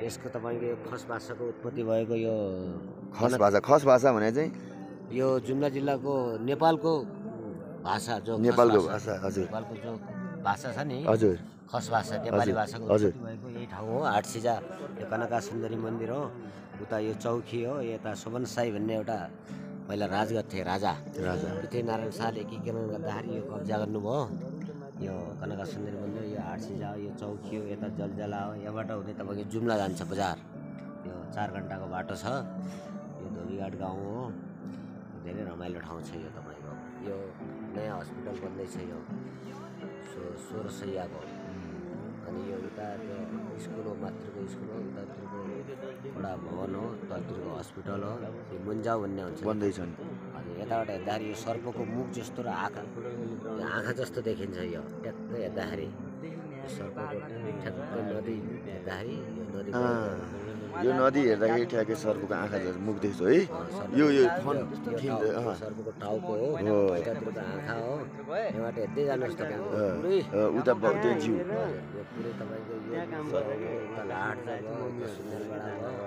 यसको तपाईँको खस भाषाको उत्पत्ति भएको यो खस भाषा भने चाहिँ यो जुम्ला जिल्लाको नेपालको भाषा जो नेपालको भाषा हजुर नेपालको जो भाषा छ नि हजुर खस भाषा नेपाली भाषाको हजुर उत्पत्ति भएको यही ठाउँ हो। आठसिजा यो कनका सुन्दरी मन्दिर हो, उता यो चौकी हो, यता सुमन साई भन्ने एउटा पहिला राजगढ थिए राजा पृथ्वीनारायण शाहले एकीकरण गर्दाखेरि यो कब्जा गर्नुभयो। यो कनका सुन्दरी मन्दिर, यो आठसिजा हो, यो चौकी हो, यता जलजला हो, यहाँबाट हुँदै तपाईँको जुम्ला जान्छ बजार। यो 4 घन्टाको बाटो छ। यो धोबीघाट गाउँ हो, धेरै रमाइलो ठाउँ छ यो तपाईँको। यो नयाँ हस्पिटल बन्दैछ यो 16 सयको। अनि यो उता त्यो स्कुल हो, मातृको स्कुल हो, उतातिरको एउटा भवन हो, उतातिरको हस्पिटल हो, यो मुन्जाउ भन्ने हुन्छ बन्दैछन्। अनि यताबाट हेर्दाखेरि यो सर्पको मुख जस्तो र आँखा जस्तो देखिन्छ। यो ट्याक्कै हेर्दाखेरि यो सर्पको ठ्याक्कै नदी हेर्दाखेरि यो नदी हेर्दाखेरि ठ्याक्कै सर्पको आँखा जस्तो मुख देख्छु है। यो सर्पको टाउको हो, उतातिरको आँखा हो, यहाँबाट हेर्दै जानुहोस् तपाईँको उता त्यो जिउ यो पुरै तपाईँको यो लाट जग्गा सुन्दरबडा भयो।